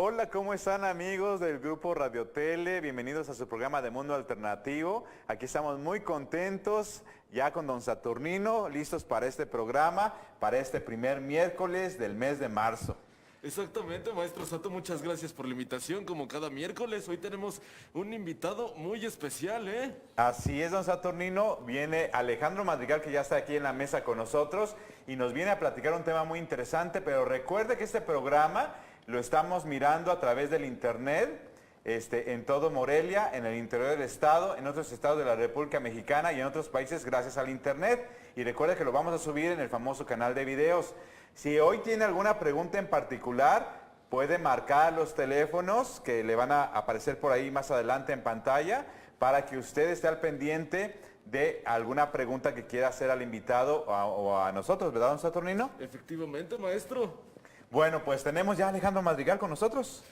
Hola, ¿cómo están amigos del grupo Radio Tele? Bienvenidos a su programa de Mundo Alternativo. Aquí estamos muy contentos ya con don Saturnino, listos para este programa, para este primer miércoles del mes de marzo. Exactamente, maestro Sato, muchas gracias por la invitación. Como cada miércoles, hoy tenemos un invitado muy especial, ¿eh? Así es, don Saturnino. Viene Alejandro Madrigal, que ya está aquí en la mesa con nosotros, y nos viene a platicar un tema muy interesante, pero recuerde que este programa lo estamos mirando a través del internet, en todo Morelia, en el interior del estado, en otros estados de la República Mexicana y en otros países gracias al internet. Y recuerde que lo vamos a subir en el famoso canal de videos. Si hoy tiene alguna pregunta en particular, puede marcar los teléfonos que le van a aparecer por ahí más adelante en pantalla para que usted esté al pendiente de alguna pregunta que quiera hacer al invitado o a nosotros, ¿verdad, don Saturnino? Efectivamente, maestro. Bueno, pues tenemos ya a Alejandro Madrigal con nosotros.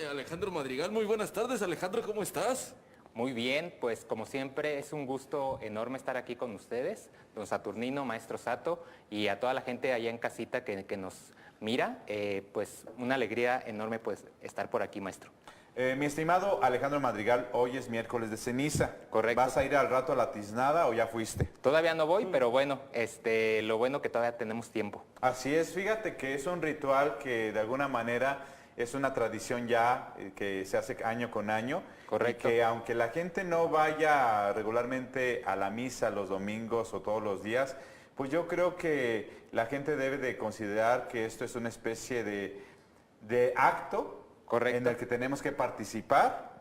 Alejandro Madrigal, muy buenas tardes. Alejandro, ¿cómo estás? Muy bien, pues como siempre es un gusto enorme estar aquí con ustedes, don Saturnino, maestro Sato, y a toda la gente allá en casita que nos mira, pues una alegría enorme pues estar por aquí, maestro. Mi estimado Alejandro Madrigal, hoy es miércoles de ceniza. Correcto. ¿Vas a ir al rato a la tiznada o ya fuiste? Todavía no voy, pero bueno, lo bueno que todavía tenemos tiempo. Así es, fíjate que es un ritual que de alguna manera es una tradición ya que se hace año con año. Correcto. Y que aunque la gente no vaya regularmente a la misa los domingos o todos los días, pues yo creo que la gente debe de considerar que esto es una especie de acto. Correcto. En el que tenemos que participar,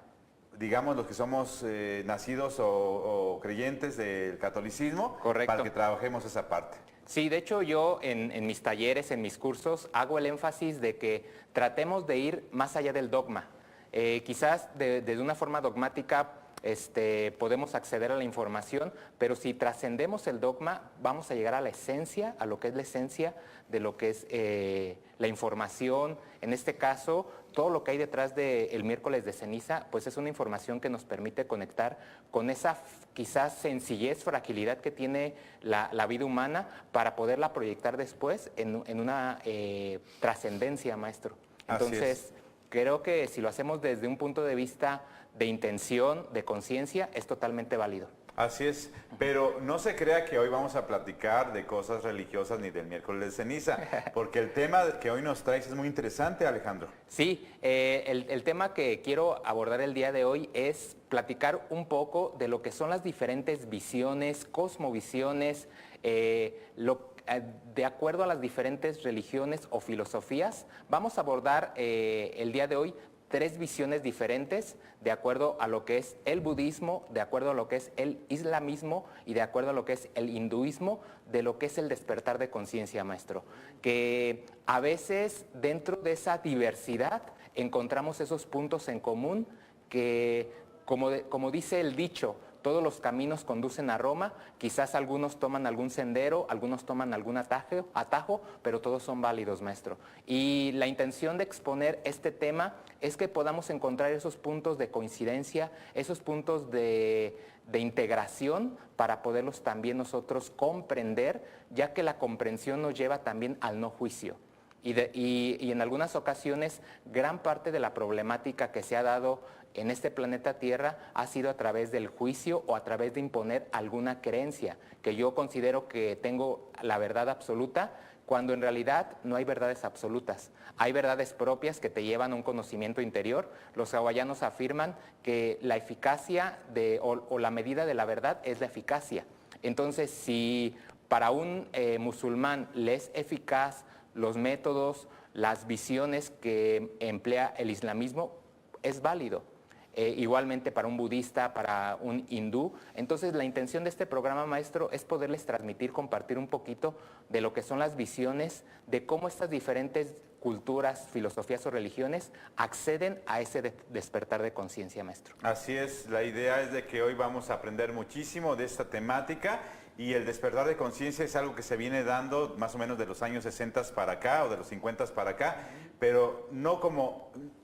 digamos los que somos nacidos o creyentes del catolicismo, Correcto. para que trabajemos esa parte. Sí, de hecho yo en mis talleres, en mis cursos, hago el énfasis de que tratemos de ir más allá del dogma. Quizás de una forma dogmática podemos acceder a la información, pero si trascendemos el dogma, vamos a llegar a la esencia, a lo que es la esencia de lo que es la información. En este caso, todo lo que hay detrás del miércoles de ceniza, pues es una información que nos permite conectar con esa quizás sencillez, fragilidad que tiene la vida humana para poderla proyectar después en una trascendencia, maestro. Entonces, creo que si lo hacemos desde un punto de vista de intención, de conciencia, es totalmente válido. Así es, pero no se crea que hoy vamos a platicar de cosas religiosas ni del miércoles de ceniza, porque el tema que hoy nos traes es muy interesante, Alejandro. Sí, el tema que quiero abordar el día de hoy es platicar un poco de lo que son las diferentes visiones, cosmovisiones, de acuerdo a las diferentes religiones o filosofías. Vamos a abordar el día de hoy 3 visiones diferentes de acuerdo a lo que es el budismo, de acuerdo a lo que es el islamismo y de acuerdo a lo que es el hinduismo, de lo que es el despertar de conciencia, maestro. Que a veces dentro de esa diversidad encontramos esos puntos en común que, como dice el dicho, todos los caminos conducen a Roma, quizás algunos toman algún sendero, algunos toman algún atajo, pero todos son válidos, maestro. Y la intención de exponer este tema es que podamos encontrar esos puntos de coincidencia, esos puntos de integración para poderlos también nosotros comprender, ya que la comprensión nos lleva también al no juicio. Y en algunas ocasiones, gran parte de la problemática que se ha dado en este planeta Tierra ha sido a través del juicio o a través de imponer alguna creencia, que yo considero que tengo la verdad absoluta, cuando en realidad no hay verdades absolutas. Hay verdades propias que te llevan a un conocimiento interior. Los hawaianos afirman que la eficacia o la medida de la verdad es la eficacia. Entonces, si para un musulmán le es eficaz los métodos, las visiones que emplea el islamismo, es válido. Igualmente para un budista, para un hindú. Entonces la intención de este programa, maestro, es poderles transmitir, compartir un poquito de lo que son las visiones, de cómo estas diferentes culturas, filosofías o religiones acceden a ese despertar de conciencia, maestro. Así es, la idea es de que hoy vamos a aprender muchísimo de esta temática. Y el despertar de conciencia es algo que se viene dando más o menos de los años 60 para acá o de los 50 para acá, pero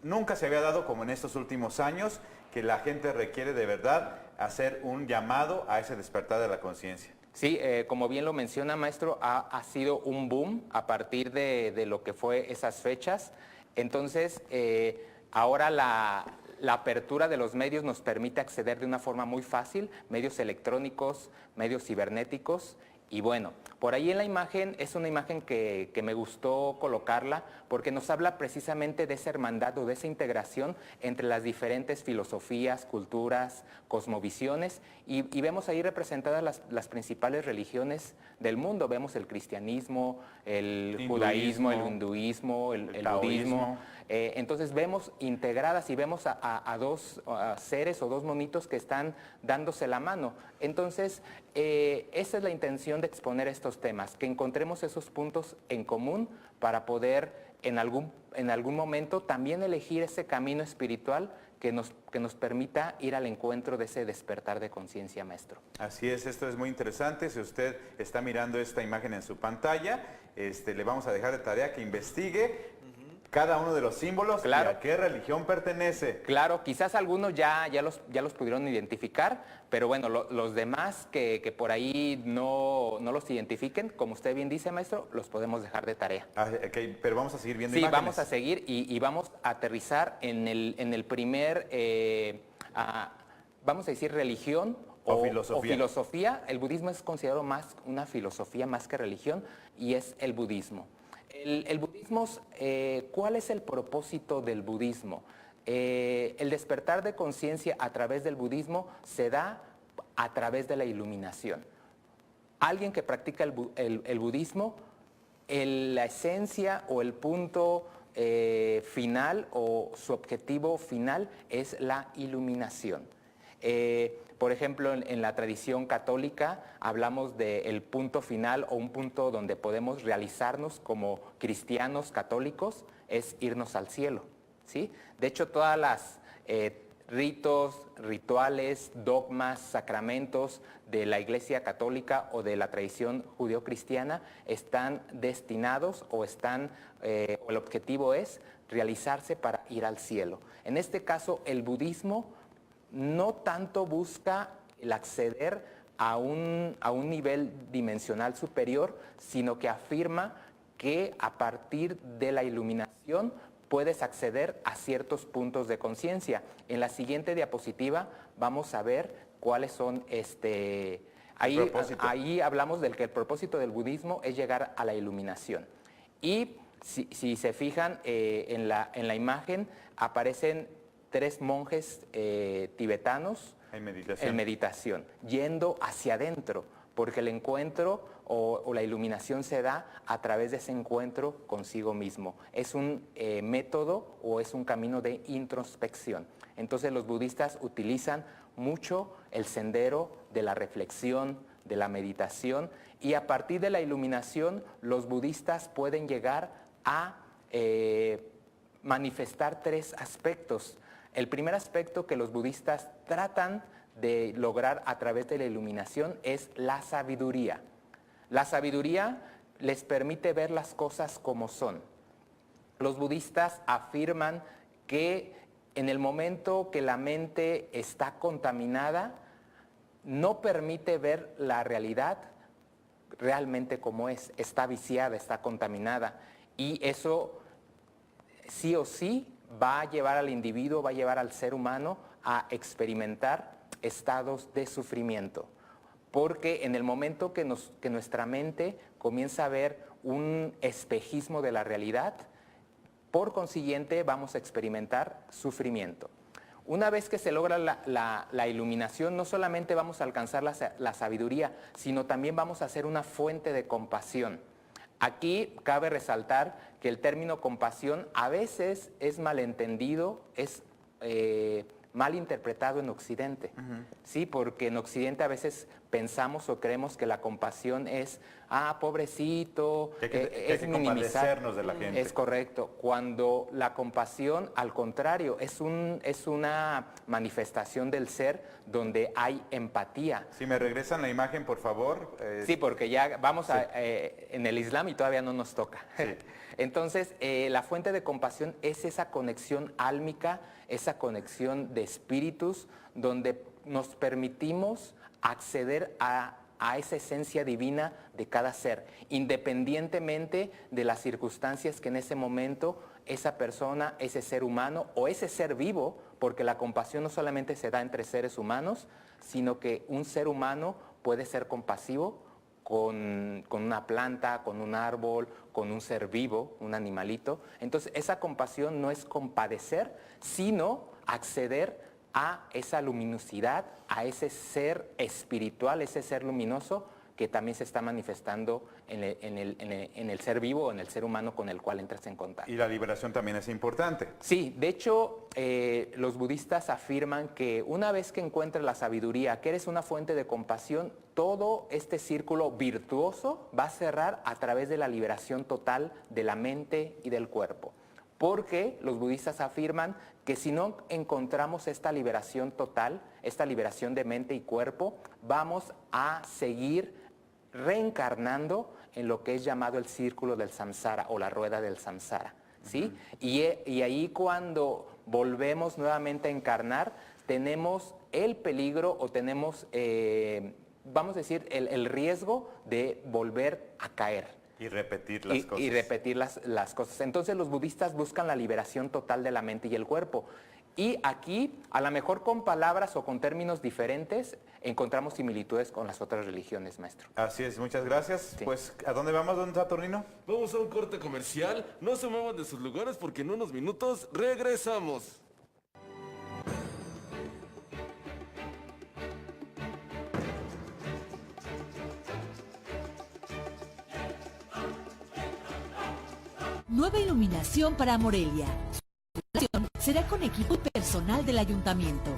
nunca se había dado como en estos últimos años, que la gente requiere de verdad hacer un llamado a ese despertar de la conciencia. Sí, como bien lo menciona, maestro, ha sido un boom a partir de lo que fue esas fechas. Entonces, Ahora la apertura de los medios nos permite acceder de una forma muy fácil, medios electrónicos, medios cibernéticos. Y bueno, por ahí en la imagen, es una imagen que me gustó colocarla porque nos habla precisamente de esa hermandad o de esa integración entre las diferentes filosofías, culturas, cosmovisiones y vemos ahí representadas las principales religiones del mundo. Vemos el cristianismo, el judaísmo, el hinduismo, el budismo. Entonces vemos integradas y vemos a dos seres o dos monitos que están dándose la mano. Entonces, esa es la intención de exponer estos temas, que encontremos esos puntos en común para poder en algún momento también elegir ese camino espiritual que nos permita ir al encuentro de ese despertar de conciencia, maestro. Así es, esto es muy interesante. Si usted está mirando esta imagen en su pantalla, le vamos a dejar de tarea que investigue cada uno de los símbolos y a qué religión pertenece. Claro, quizás algunos ya los pudieron identificar, pero bueno, los demás que por ahí no los identifiquen, como usted bien dice, maestro, los podemos dejar de tarea. Okay, pero vamos a seguir viendo imágenes. Sí, vamos a seguir y vamos a aterrizar en el primer, vamos a decir, religión o filosofía. El budismo es considerado más una filosofía más que religión y es el budismo. El budismo, ¿cuál es el propósito del budismo? El despertar de conciencia a través del budismo se da a través de la iluminación. Alguien que practica el budismo, la esencia o el punto final o su objetivo final es la iluminación. Por ejemplo, en la tradición católica hablamos del punto final o un punto donde podemos realizarnos como cristianos católicos, es irnos al cielo, ¿sí? De hecho, todas las ritos, rituales, dogmas, sacramentos de la Iglesia Católica o de la tradición judeocristiana están destinados o el objetivo es realizarse para ir al cielo. En este caso, el budismo no tanto busca el acceder a un nivel dimensional superior, sino que afirma que a partir de la iluminación puedes acceder a ciertos puntos de conciencia. En la siguiente diapositiva vamos a ver cuáles son ahí hablamos del que el propósito del budismo es llegar a la iluminación. Y si se fijan en la imagen aparecen 3 monjes tibetanos en meditación, yendo hacia adentro, porque el encuentro o la iluminación se da a través de ese encuentro consigo mismo. Es un método o es un camino de introspección. Entonces los budistas utilizan mucho el sendero de la reflexión, de la meditación, y a partir de la iluminación los budistas pueden llegar a manifestar 3 aspectos. El primer aspecto que los budistas tratan de lograr a través de la iluminación es la sabiduría. La sabiduría les permite ver las cosas como son. Los budistas afirman que en el momento que la mente está contaminada, no permite ver la realidad realmente como es. Está viciada, está contaminada. Y eso sí o sí va a llevar al individuo, va a llevar al ser humano a experimentar estados de sufrimiento. Porque en el momento que nuestra mente comienza a ver un espejismo de la realidad, por consiguiente vamos a experimentar sufrimiento. Una vez que se logra la iluminación, no solamente vamos a alcanzar la sabiduría, sino también vamos a ser una fuente de compasión. Aquí cabe resaltar que el término compasión a veces es malentendido, es mal interpretado en Occidente, ¿sí? Porque en Occidente a veces pensamos o creemos que la compasión es, pobrecito, hay que compadecernos de la gente. Es correcto, cuando la compasión, al contrario, es una manifestación del ser donde hay empatía. Si me regresan la imagen, por favor. Sí, porque ya vamos en el Islam y todavía no nos toca. Sí. Entonces, la fuente de compasión es esa conexión álmica, esa conexión de espíritus, donde nos permitimos acceder a a esa esencia divina de cada ser, independientemente de las circunstancias que en ese momento esa persona, ese ser humano o ese ser vivo, porque la compasión no solamente se da entre seres humanos, sino que un ser humano puede ser compasivo con una planta, con un árbol, con un ser vivo, un animalito. Entonces, esa compasión no es compadecer, sino acceder a esa luminosidad, a ese ser espiritual, ese ser luminoso que también se está manifestando en el ser vivo o en el ser humano con el cual entras en contacto. Y la liberación también es importante. Sí, de hecho, los budistas afirman que una vez que encuentres la sabiduría, que eres una fuente de compasión, todo este círculo virtuoso va a cerrar a través de la liberación total de la mente y del cuerpo. Porque los budistas afirman que si no encontramos esta liberación total, esta liberación de mente y cuerpo, vamos a seguir reencarnando en lo que es llamado el círculo del samsara o la rueda del samsara, ¿sí? Y ahí cuando volvemos nuevamente a encarnar, tenemos el peligro o tenemos, vamos a decir, el riesgo de volver a caer. Y repetir las cosas. Y repetir las cosas. Entonces los budistas buscan la liberación total de la mente y el cuerpo. Y aquí, a lo mejor con palabras o con términos diferentes, encontramos similitudes con las otras religiones, maestro. Así es, muchas gracias. Sí. Pues, ¿a dónde vamos, don Saturnino? Vamos a un corte comercial. No se muevan de sus lugares porque en unos minutos regresamos. Nueva iluminación para Morelia. Su instalación será con equipo y personal del ayuntamiento.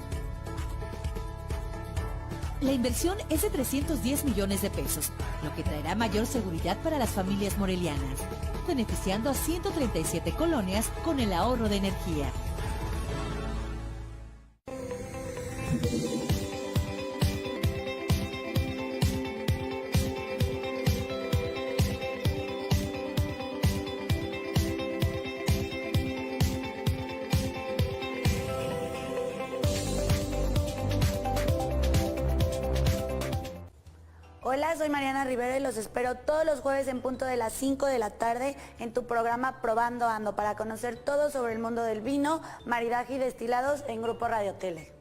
La inversión es de 310 millones de pesos, lo que traerá mayor seguridad para las familias morelianas, beneficiando a 137 colonias con el ahorro de energía. Hola, soy Mariana Rivera y los espero todos los jueves en punto de las 5 de la tarde en tu programa Probando Ando para conocer todo sobre el mundo del vino, maridaje y destilados en Grupo Radio Tele.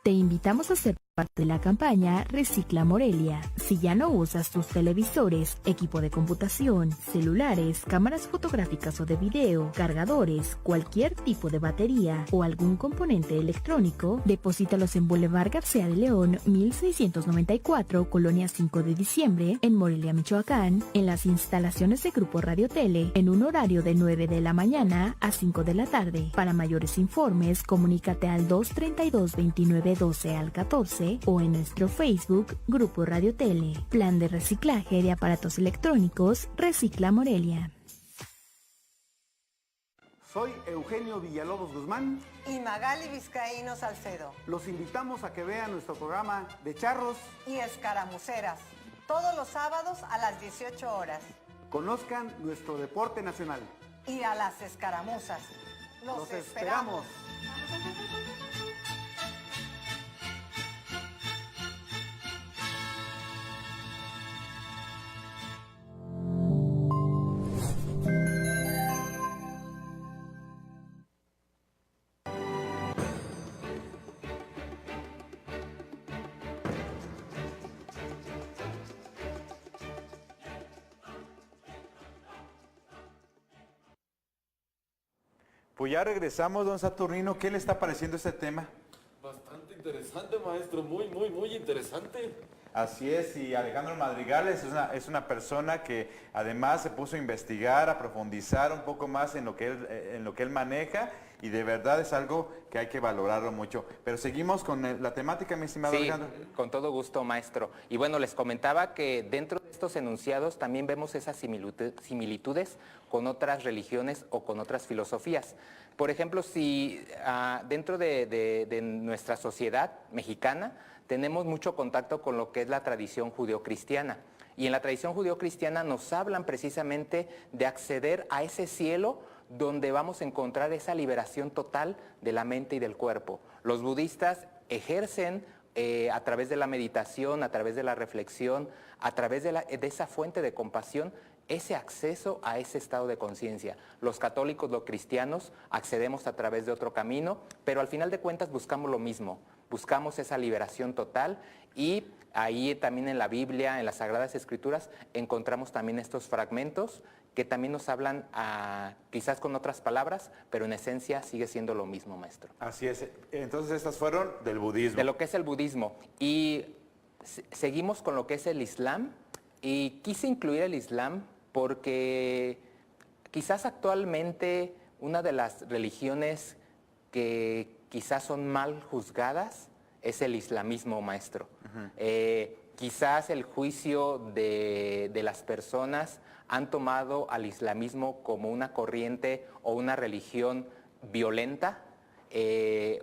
Te invitamos a ser parte de la campaña Recicla Morelia. Si ya no usas tus televisores, equipo de computación, celulares, cámaras fotográficas o de video, cargadores, cualquier tipo de batería o algún componente electrónico, deposítalos en Boulevard García de León, 1694, Colonia 5 de Diciembre, en Morelia, Michoacán, en las instalaciones de Grupo Radio Tele, en un horario de 9 de la mañana a 5 de la tarde. Para mayores informes, comunícate al 232-2912 al 14 o en nuestro Facebook Grupo Radio Tele. Plan de reciclaje de aparatos electrónicos Recicla Morelia. Soy Eugenio Villalobos Guzmán. Y Magali Vizcaíno Salcedo. Los invitamos a que vean nuestro programa de charros. Y escaramuceras. Todos los sábados a las 18 horas. Conozcan nuestro deporte nacional. Y a las escaramuzas. Los esperamos. Pues ya regresamos, don Saturnino. ¿Qué le está pareciendo este tema? Bastante interesante, maestro. Muy interesante. Así es, y Alejandro Madrigal es una persona que además se puso a investigar, a profundizar un poco más en lo que él maneja, y de verdad es algo que hay que valorarlo mucho. Pero seguimos con la temática, mi estimado Alejandro. Con todo gusto, maestro. Y bueno, les comentaba que dentro de estos enunciados también vemos esas similitudes con otras religiones o con otras filosofías. Por ejemplo, si dentro de nuestra sociedad mexicana tenemos mucho contacto con lo que es la tradición judeocristiana. Y en la tradición judeocristiana nos hablan precisamente de acceder a ese cielo donde vamos a encontrar esa liberación total de la mente y del cuerpo. Los budistas ejercen a través de la meditación, a través de la reflexión, a través de esa fuente de compasión, ese acceso a ese estado de conciencia. Los católicos, los cristianos, accedemos a través de otro camino, pero al final de cuentas buscamos lo mismo, buscamos esa liberación total, y ahí también en la Biblia, en las Sagradas Escrituras, encontramos también estos fragmentos que también nos hablan quizás con otras palabras, pero en esencia sigue siendo lo mismo, maestro. Así es. Entonces estas fueron del budismo. De lo que es el budismo. Y seguimos con lo que es el Islam, y quise incluir el Islam porque quizás actualmente una de las religiones que quizás son mal juzgadas es el islamismo, maestro. Quizás el juicio de las personas han tomado al islamismo como una corriente o una religión violenta,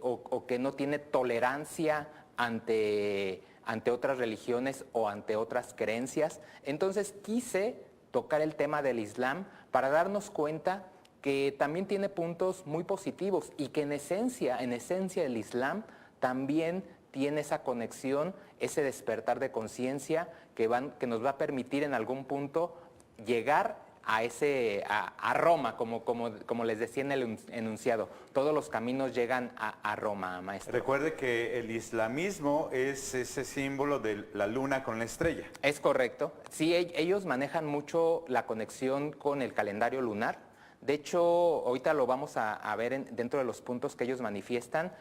o que no tiene tolerancia ante otras religiones o ante otras creencias. Entonces quise tocar el tema del Islam para darnos cuenta que también tiene puntos muy positivos, y que en esencia el Islam también tiene esa conexión, ese despertar de conciencia que nos va a permitir en algún punto llegar a Roma, como les decía en el enunciado. Todos los caminos llegan a Roma, maestro. Recuerde que el islamismo es ese símbolo de la luna con la estrella. Es correcto. Sí, ellos manejan mucho la conexión con el calendario lunar. De hecho, ahorita lo vamos a ver dentro de los puntos que ellos manifiestan.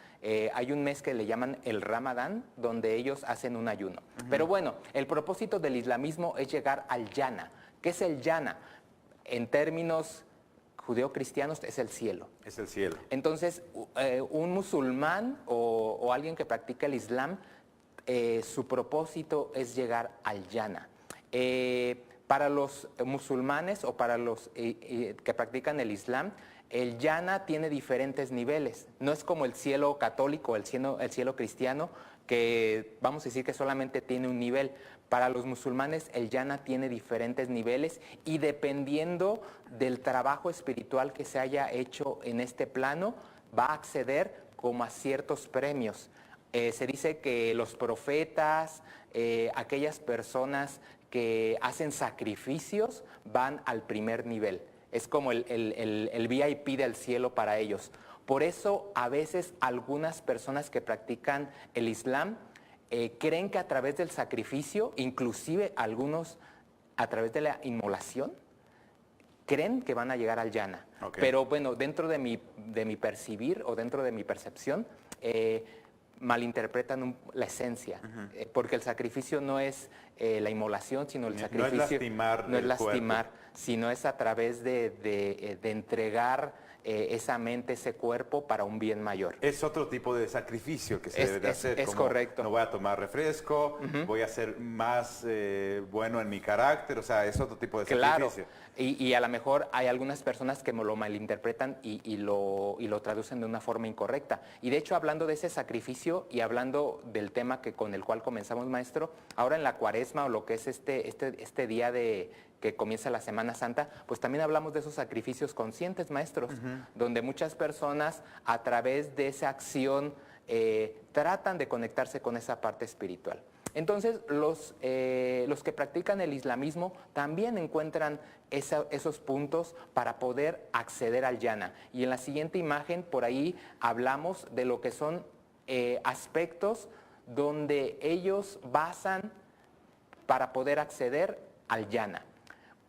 Hay un mes que le llaman el Ramadán, donde ellos hacen un ayuno. Pero bueno, el propósito del islamismo es llegar al Jannah. ¿Qué es el Jannah? En términos judeocristianos es el cielo. Es el cielo. Entonces, un musulmán o alguien que practica el Islam, su propósito es llegar al Jannah. Para los musulmanes o para los que practican el Islam, el Jannah tiene diferentes niveles. No es como el cielo católico, el cielo cristiano, que vamos a decir que solamente tiene un nivel. Para los musulmanes el Jannah tiene diferentes niveles, y dependiendo del trabajo espiritual que se haya hecho en este plano, va a acceder como a ciertos premios. Se dice que los profetas, aquellas personas que hacen sacrificios, van al primer nivel. Es como el VIP del cielo para ellos. Por eso a veces algunas personas que practican el Islam creen que a través del sacrificio, inclusive algunos a través de la inmolación, creen que van a llegar al Jannah. Okay. Pero bueno, dentro de mi percibir o dentro de mi percepción, malinterpretan la esencia, porque el sacrificio no es la inmolación, sino el sacrificio no es lastimar, no es lastimar, sino es a través de entregar esa mente, ese cuerpo para un bien mayor. Es otro tipo de sacrificio que se debe de hacer. Es correcto. No voy a tomar refresco, voy a ser más bueno en mi carácter, o sea, es otro tipo de sacrificio. Claro, y a lo mejor hay algunas personas que lo malinterpretan y lo traducen de una forma incorrecta. Y de hecho, hablando de ese sacrificio y hablando del tema con el cual comenzamos, maestro, ahora en la Cuaresma, o lo que es este día que comienza la Semana Santa, pues también hablamos de esos sacrificios conscientes, maestros, donde muchas personas a través de esa acción tratan de conectarse con esa parte espiritual. Entonces, los que practican el islamismo también encuentran esos puntos para poder acceder al Jannah. Y en la siguiente imagen, por ahí hablamos de lo que son aspectos donde ellos basan para poder acceder al Jannah.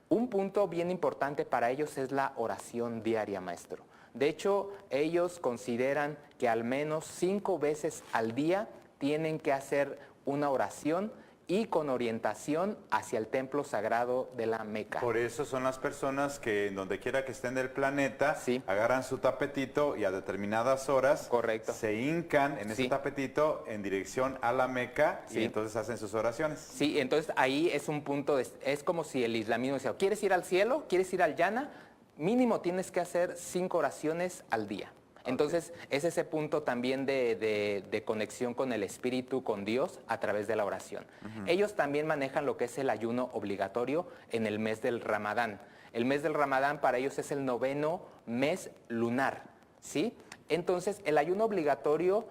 Un punto bien importante para ellos es la oración diaria, maestro. De hecho, ellos consideran que al menos 5 veces al día tienen que hacer una oración, y con orientación hacia el templo sagrado de la Meca. Por eso son las personas que en donde quiera que estén del planeta, sí, agarran su tapetito y a determinadas horas, correcto, se hincan en ese tapetito en dirección a la Meca, y entonces hacen sus oraciones. Sí, entonces ahí es un punto, es como si el islamismo decía, ¿quieres ir al cielo? ¿Quieres ir al Jannah? Mínimo tienes que hacer 5 oraciones al día. Entonces, es ese punto también de conexión con el espíritu, con Dios, a través de la oración. Ellos también manejan lo que es el ayuno obligatorio en el mes del Ramadán. El mes del Ramadán para ellos es el 9º mes lunar, ¿sí? Entonces, el ayuno obligatorio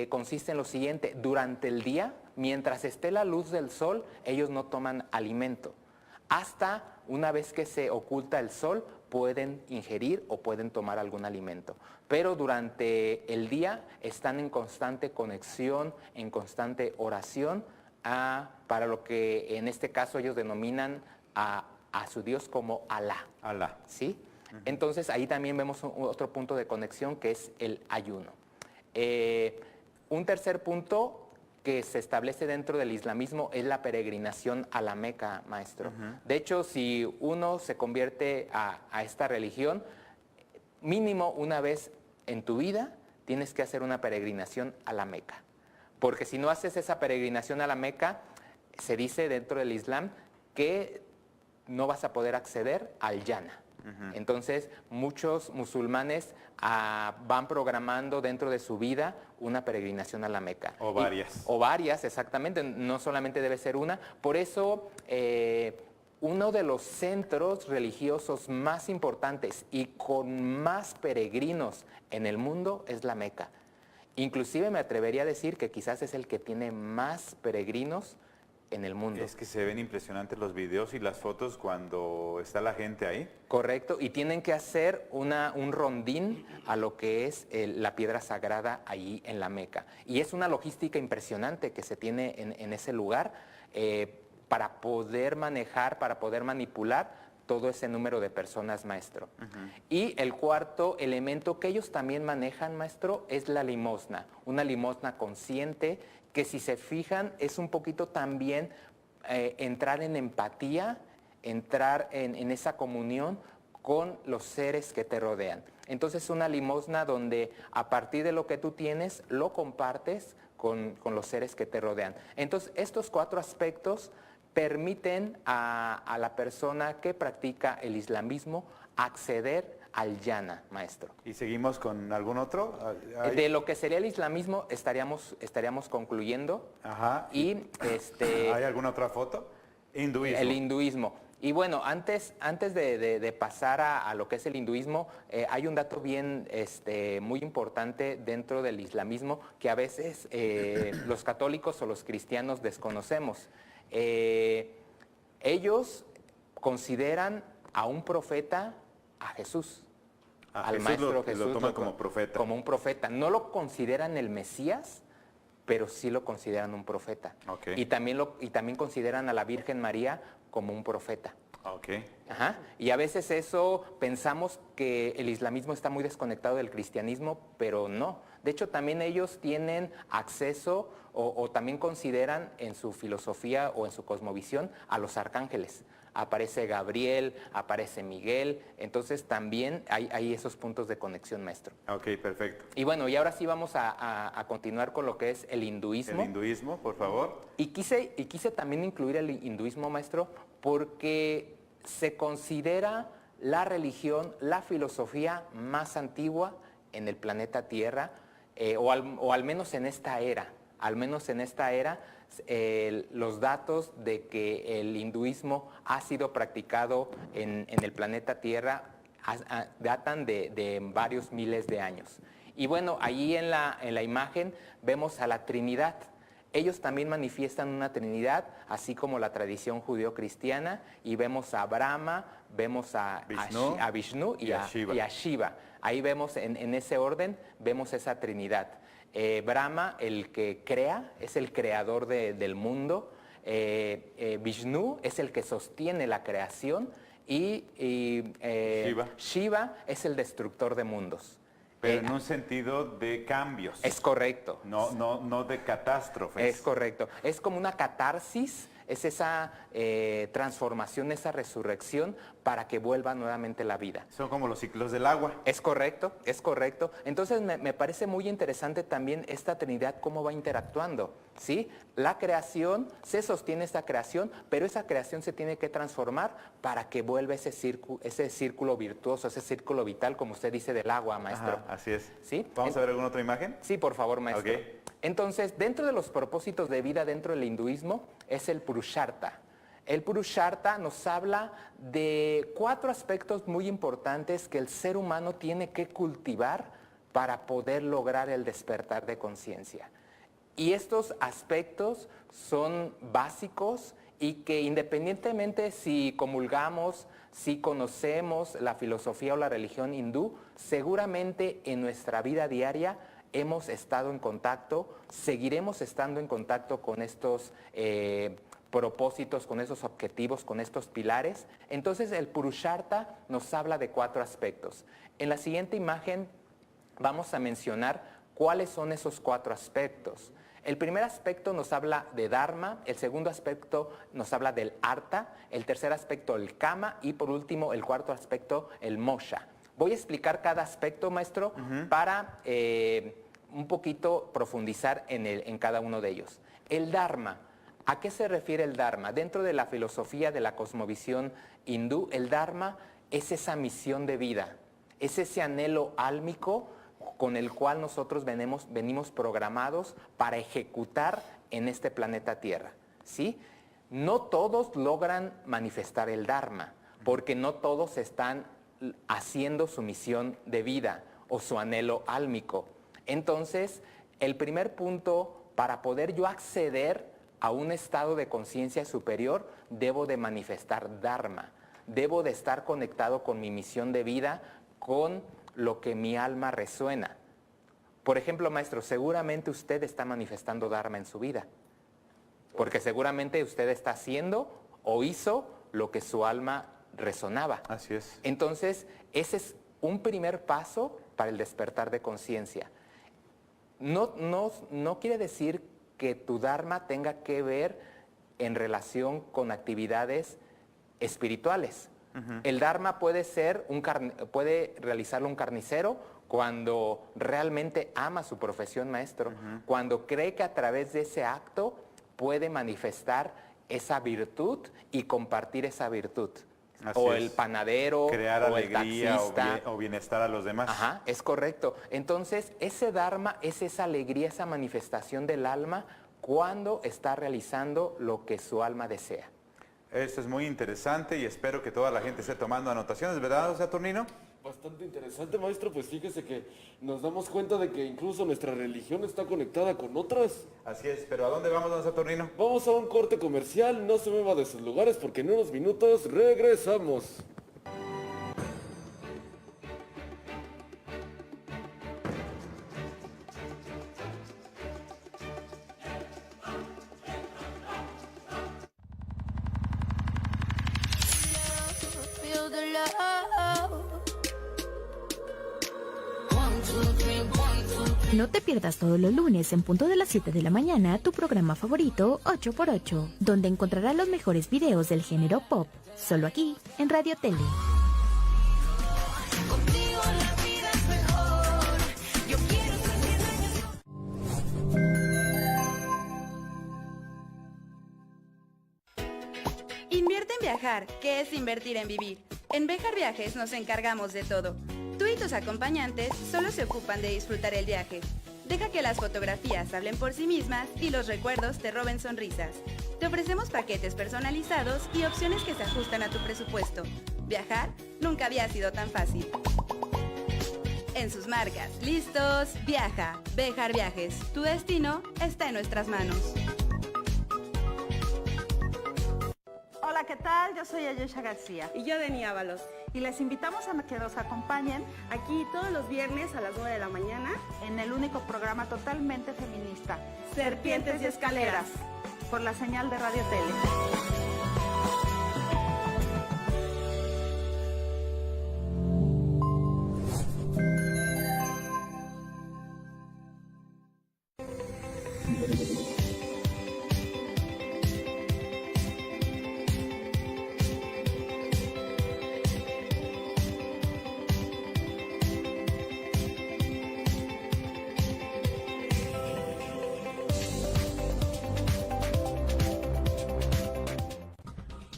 consiste en lo siguiente: durante el día, mientras esté la luz del sol, ellos no toman alimento. Hasta una vez que se oculta el sol, pueden ingerir o pueden tomar algún alimento. Pero durante el día están en constante conexión, en constante oración, para lo que en este caso ellos denominan a su Dios como Alá. Alá. ¿Sí? Entonces ahí también vemos otro punto de conexión, que es el ayuno. Un tercer punto que se establece dentro del islamismo es la peregrinación a la Meca, maestro. De hecho, si uno se convierte a esta religión, mínimo una vez en tu vida tienes que hacer una peregrinación a la Meca. Porque si no haces esa peregrinación a la Meca, se dice dentro del Islam que no vas a poder acceder al Jannah. Entonces, muchos musulmanes van programando dentro de su vida una peregrinación a la Meca. O varias. O varias, exactamente, no solamente debe ser una. Por eso, uno de los centros religiosos más importantes y con más peregrinos en el mundo es la Meca. Inclusive me atrevería a decir que quizás es el que tiene más peregrinos en el mundo. Es que se ven impresionantes los videos y las fotos cuando está la gente ahí. Correcto, y tienen que hacer un rondín a lo que es la piedra sagrada ahí en la Meca. Y es una logística impresionante que se tiene en ese lugar para poder manejar, para poder manipular todo ese número de personas, maestro. Y el cuarto elemento que ellos también manejan, maestro, es la limosna. Una limosna consciente que, si se fijan, es un poquito también entrar en empatía, entrar en esa comunión con los seres que te rodean. Entonces, una limosna donde a partir de lo que tú tienes, lo compartes con los seres que te rodean. Entonces, estos 4 aspectos permiten a la persona que practica el islamismo acceder al Jannah, maestro. ¿Y seguimos con algún otro? De lo que sería el islamismo estaríamos concluyendo. Ajá. Y ¿Hay alguna otra foto? Hinduismo. El hinduismo. Y bueno, antes de pasar a lo que es el hinduismo, hay un dato bien muy importante dentro del islamismo que a veces los católicos o los cristianos desconocemos. Ellos consideran a un profeta a Jesús, al Jesús maestro Jesús. Lo toman como profeta. Como un profeta. No lo consideran el Mesías, pero sí lo consideran un profeta. Okay. Y también consideran a la Virgen María como un profeta. Okay. Ajá. Y a veces eso pensamos que el islamismo está muy desconectado del cristianismo, pero no. De hecho, también ellos tienen acceso o también consideran en su filosofía o en su cosmovisión a los arcángeles. Aparece Gabriel, aparece Miguel, entonces también hay esos puntos de conexión, maestro. Ok, perfecto. Y bueno, y ahora sí vamos a continuar con lo que es el hinduismo. El hinduismo, por favor. Y quise también incluir el hinduismo, maestro, porque se considera la religión, la filosofía más antigua en el planeta Tierra, o al menos en esta era. Al menos en esta era, los datos de que el hinduismo ha sido practicado en el planeta Tierra datan de varios miles de años. Y bueno, allí en la imagen vemos a la Trinidad. Ellos también manifiestan una Trinidad, así como la tradición judío-cristiana, y vemos a Brahma, vemos a Vishnu y a Shiva. Ahí vemos, en ese orden, vemos esa Trinidad. Brahma, el que crea, es el creador del mundo. Vishnu es el que sostiene la creación y Shiva es el destructor de mundos. Pero en un sentido de cambios. Es correcto. No de catástrofes. Es correcto. Es como una catarsis, es esa transformación, esa resurrección para que vuelva nuevamente la vida. Son como los ciclos del agua. Es correcto, es correcto. Entonces me parece muy interesante también esta Trinidad, cómo va interactuando, ¿sí? La creación, se sostiene esta creación, pero esa creación se tiene que transformar para que vuelva ese círculo virtuoso, ese círculo vital, como usted dice, del agua, maestro. Ajá, así es. ¿Sí? ¿Vamos a ver alguna otra imagen? Sí, por favor, maestro. Okay. Entonces, dentro de los propósitos de vida dentro del hinduismo es el Purushartha. El Purusharta nos habla de 4 aspectos muy importantes que el ser humano tiene que cultivar para poder lograr el despertar de conciencia. Y estos aspectos son básicos y que independientemente si comulgamos, si conocemos la filosofía o la religión hindú, seguramente en nuestra vida diaria hemos estado en contacto, seguiremos estando en contacto con estos propósitos, con esos objetivos, con estos pilares. Entonces el Purusharta nos habla de 4 aspectos. En la siguiente imagen vamos a mencionar cuáles son esos 4 aspectos. El primer aspecto nos habla de Dharma, el segundo aspecto nos habla del Artha, el tercer aspecto el Kama y por último el cuarto aspecto el Moksha. Voy a explicar cada aspecto, maestro, para un poquito profundizar en cada uno de ellos. El Dharma, ¿a qué se refiere el Dharma? Dentro de la filosofía de la cosmovisión hindú, el Dharma es esa misión de vida, es ese anhelo álmico con el cual nosotros venimos programados para ejecutar en este planeta Tierra, ¿sí? No todos logran manifestar el Dharma, porque no todos están haciendo su misión de vida o su anhelo álmico. Entonces, el primer punto, para poder yo acceder a un estado de conciencia superior, debo de manifestar Dharma, debo de estar conectado con mi misión de vida, con lo que mi alma resuena. Por ejemplo, maestro, seguramente usted está manifestando Dharma en su vida, porque seguramente usted está haciendo o hizo lo que su alma resonaba. Así es. Entonces, ese es un primer paso para el despertar de conciencia. No quiere decir que tu Dharma tenga que ver en relación con actividades espirituales. El Dharma puede ser puede realizarlo un carnicero cuando realmente ama su profesión, maestro, cuando cree que a través de ese acto puede manifestar esa virtud y compartir esa virtud. Así o es. el panadero, crear o alegría el taxista. o bienestar a los demás. Ajá, es correcto. Entonces, ese Dharma es esa alegría, esa manifestación del alma cuando está realizando lo que su alma desea. Esto es muy interesante y espero que toda la gente esté tomando anotaciones, ¿verdad, Saturnino? Bastante interesante, maestro, pues fíjese que nos damos cuenta de que incluso nuestra religión está conectada con otras. Así es, pero ¿a dónde vamos, don Saturnino? Vamos a un corte comercial, no se mueva de sus lugares porque en unos minutos regresamos. No te pierdas todos los lunes en punto de las 7 de la mañana tu programa favorito 8x8, donde encontrarás los mejores videos del género pop, solo aquí en Radio Tele. Invierte en viajar, ¿qué es invertir en vivir? En Bejar Viajes nos encargamos de todo. Tú y tus acompañantes solo se ocupan de disfrutar el viaje. Deja que las fotografías hablen por sí mismas y los recuerdos te roben sonrisas. Te ofrecemos paquetes personalizados y opciones que se ajustan a tu presupuesto. Viajar nunca había sido tan fácil. En sus marcas, listos, viaja. Bejar Viajes, tu destino está en nuestras manos. Hola, ¿qué tal? Yo soy Ayesha García. Y yo, Deni Ábalos. Y les invitamos a que nos acompañen Aquí todos los viernes a las 9 de la mañana, en el único programa totalmente feminista, Serpientes y Escaleras, por la señal de Radio Tele.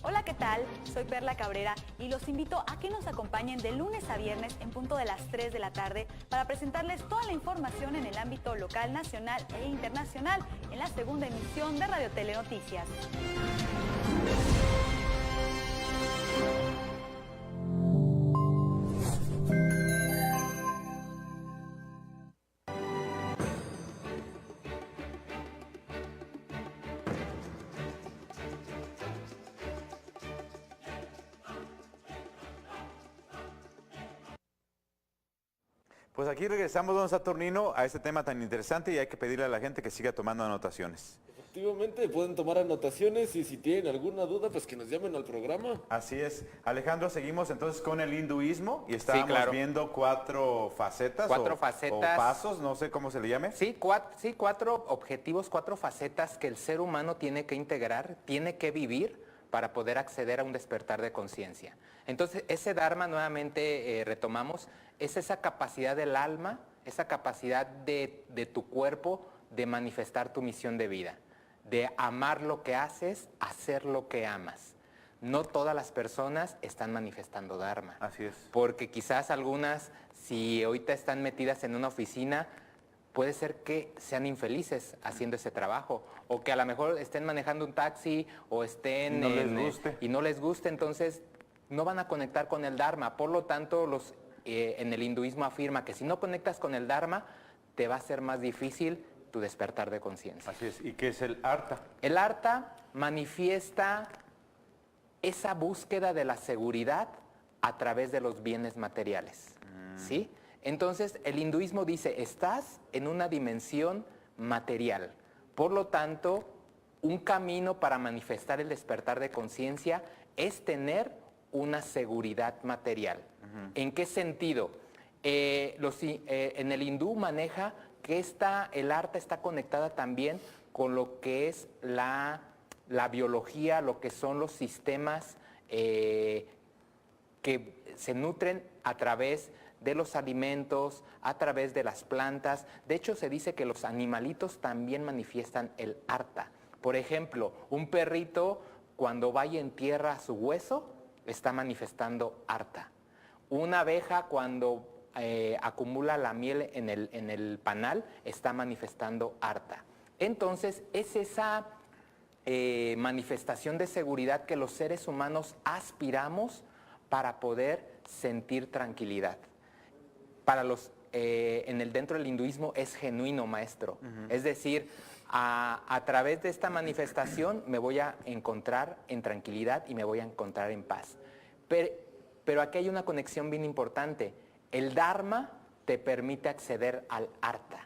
Hola, ¿qué tal? Soy Perla Cabrera y los invito a que nos acompañen de lunes a viernes en punto de las 3 de la tarde para presentarles toda la información en el ámbito local, nacional e internacional en la segunda emisión de Radio Tele Noticias. Pues aquí regresamos, don Saturnino, a este tema tan interesante y hay que pedirle a la gente que siga tomando anotaciones. Efectivamente, pueden tomar anotaciones y si tienen alguna duda, pues que nos llamen al programa. Así es. Alejandro, seguimos entonces con el hinduismo y estábamos viendo 4 facetas. Cuatro o facetas. pasos, no sé cómo se le llame. Sí, 4 objetivos, 4 facetas que el ser humano tiene que integrar, tiene que vivir para poder acceder a un despertar de conciencia. Entonces, ese Dharma, nuevamente retomamos, es esa capacidad del alma, esa capacidad de tu cuerpo de manifestar tu misión de vida, de amar lo que haces, hacer lo que amas. No todas las personas están manifestando Dharma. Así es. Porque quizás algunas, si ahorita están metidas en una oficina, puede ser que sean infelices haciendo ese trabajo, o que a lo mejor estén manejando un taxi, o estén y no les guste, entonces no van a conectar con el Dharma. Por lo tanto, en el hinduismo afirma que si no conectas con el Dharma, te va a ser más difícil tu despertar de conciencia. Así es. ¿Y qué es el Artha? El Artha manifiesta esa búsqueda de la seguridad a través de los bienes materiales, ¿sí? Entonces, el hinduismo dice, estás en una dimensión material. Por lo tanto, un camino para manifestar el despertar de conciencia es tener una seguridad material. ¿En qué sentido? En el hindú maneja que el Artha está conectada también con lo que es la biología, lo que son los sistemas que se nutren a través de los alimentos, a través de las plantas. De hecho, se dice que los animalitos también manifiestan el Artha. Por ejemplo, un perrito cuando va y entierra su hueso, está manifestando Artha. Una abeja cuando acumula la miel en el panal, está manifestando Artha. Entonces, es esa manifestación de seguridad que los seres humanos aspiramos para poder sentir tranquilidad. Para dentro del hinduismo es genuino, maestro. Es decir, a través de esta manifestación me voy a encontrar en tranquilidad y me voy a encontrar en paz. Pero aquí hay una conexión bien importante. El Dharma te permite acceder al Artha.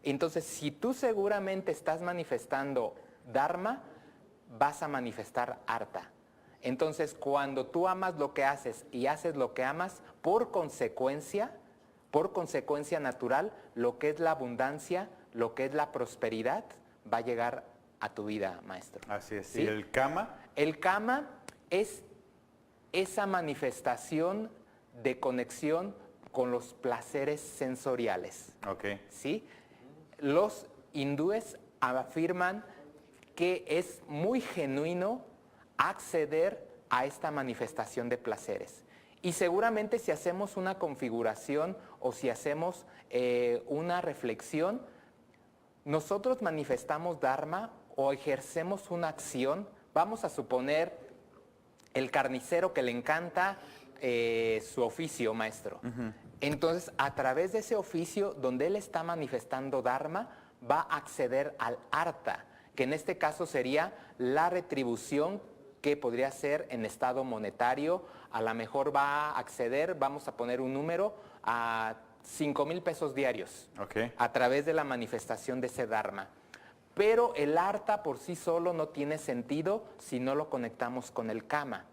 Entonces, si tú seguramente estás manifestando Dharma, vas a manifestar Artha. Entonces, cuando tú amas lo que haces y haces lo que amas, por consecuencia natural, lo que es la abundancia, lo que es la prosperidad, va a llegar a tu vida, maestro. Así es. ¿Sí? ¿Y el Kama? El Kama es esa manifestación de conexión con los placeres sensoriales. Okay. ¿Sí? Los hindúes afirman que es muy genuino acceder a esta manifestación de placeres. Y seguramente si hacemos una configuración o si hacemos una reflexión, nosotros manifestamos Dharma o ejercemos una acción. Vamos a suponer el carnicero que le encanta su oficio, maestro. Entonces, a través de ese oficio, donde él está manifestando Dharma, va a acceder al Artha, que en este caso sería la retribución que podría ser en estado monetario. A lo mejor va a acceder, vamos a poner un número, a 5,000 pesos diarios, a través de la manifestación de ese Dharma. Pero el Artha por sí solo no tiene sentido si no lo conectamos con el Kama,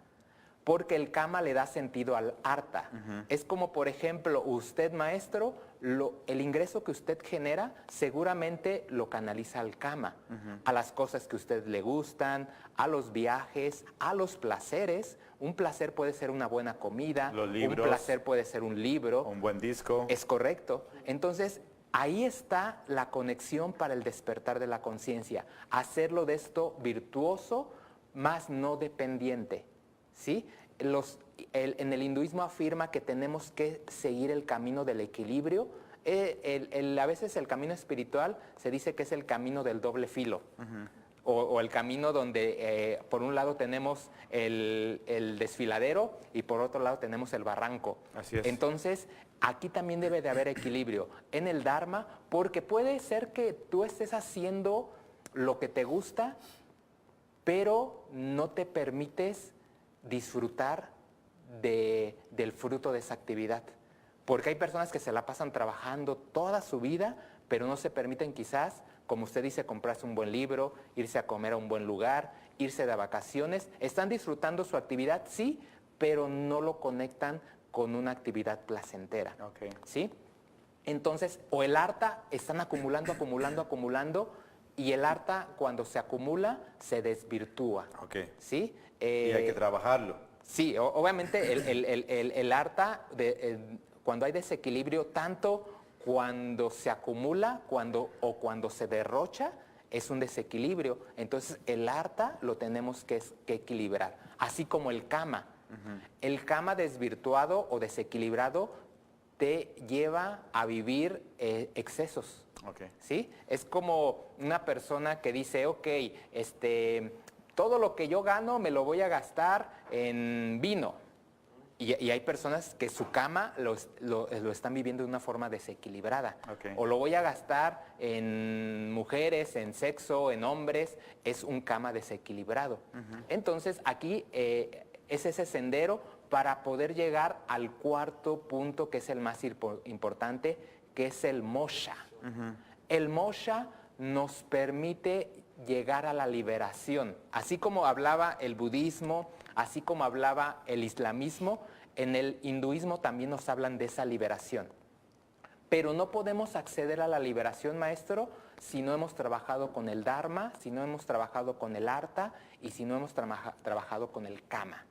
porque el Kama le da sentido al Artha. Es como, por ejemplo, usted, maestro, el ingreso que usted genera seguramente lo canaliza al Kama, a las cosas que a usted le gustan, a los viajes, a los placeres. Un placer puede ser una buena comida, los libros, un placer puede ser un libro, un buen disco. Es correcto. Entonces, ahí está la conexión para el despertar de la conciencia. Hacerlo de esto virtuoso, más no dependiente. ¿Sí? En el hinduismo afirma que tenemos que seguir el camino del equilibrio. A veces el camino espiritual se dice que es el camino del doble filo. o el camino donde por un lado tenemos el desfiladero y por otro lado tenemos el barranco. Así es. Entonces, aquí también debe de haber equilibrio en el Dharma, porque puede ser que tú estés haciendo lo que te gusta, pero no te permites disfrutar del fruto de esa actividad. Porque hay personas que se la pasan trabajando toda su vida, pero no se permiten quizás, como usted dice, comprarse un buen libro, irse a comer a un buen lugar, irse de vacaciones. Están disfrutando su actividad, sí, pero no lo conectan con una actividad placentera. Okay. ¿Sí? Entonces, o el harta, están acumulando, y el harta, cuando se acumula, se desvirtúa. Okay. ¿Sí? Y hay que trabajarlo. Sí, obviamente el harta, cuando hay desequilibrio, tanto cuando se acumula o cuando se derrocha, es un desequilibrio. Entonces, el harta lo tenemos que equilibrar, así como el kama. El kama desvirtuado o desequilibrado te lleva a vivir excesos. Okay. ¿Sí? Es como una persona que dice, ok, todo lo que yo gano me lo voy a gastar en vino. Y hay personas que su cama lo están viviendo de una forma desequilibrada. Okay. O lo voy a gastar en mujeres, en sexo, en hombres. Es un cama desequilibrado. Entonces, aquí es ese sendero para poder llegar al cuarto punto, que es el más importante, que es el moksha. El moksha nos permite llegar a la liberación. Así como hablaba el budismo, así como hablaba el islamismo, en el hinduismo también nos hablan de esa liberación. Pero no podemos acceder a la liberación, maestro, si no hemos trabajado con el Dharma, si no hemos trabajado con el Artha y si no hemos trabajado con el Kama.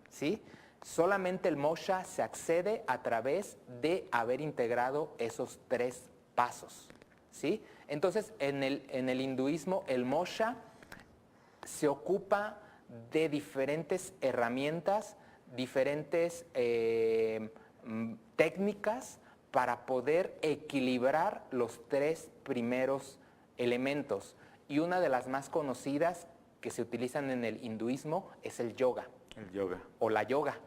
¿Sí? Solamente el moksha se accede a través de haber integrado esos 3 pasos. ¿Sí? Entonces, en el hinduismo, el moksha se ocupa de diferentes herramientas, diferentes técnicas para poder equilibrar los 3 primeros elementos. Y una de las más conocidas que se utilizan en el hinduismo es el yoga. El yoga. O la yoga.